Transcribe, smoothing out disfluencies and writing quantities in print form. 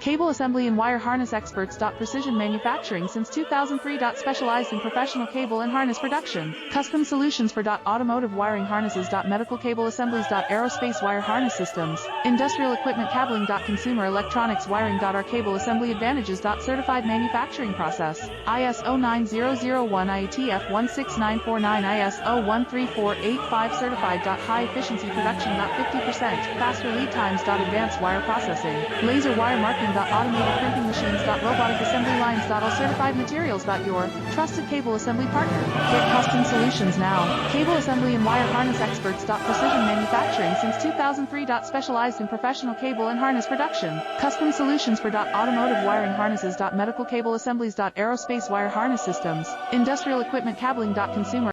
Cable assembly and wire harness experts. Precision manufacturing since 2003. Specialized in professional cable and harness production. Custom solutions for automotive wiring harnesses. Medical cable assemblies. Aerospace wire harness systems. Industrial equipment cabling. Consumer electronics wiring. Our cable assembly advantages. Certified manufacturing process. ISO 9001 IATF 16949 ISO 13485 certified. High efficiency production. 50% faster lead times. Advanced wire processing. Laser wire marking. Automated printing machines. Robotic assembly lines. All certified materials. Your trusted cable assembly partner. Get custom solutions now. Cable assembly and wire harness experts. Precision manufacturing since 2003. Specialized in professional cable and harness production. Custom solutions for automotive wiring harnesses. Medical cable assemblies. Aerospace wire harness systems. Industrial equipment cabling. Consumer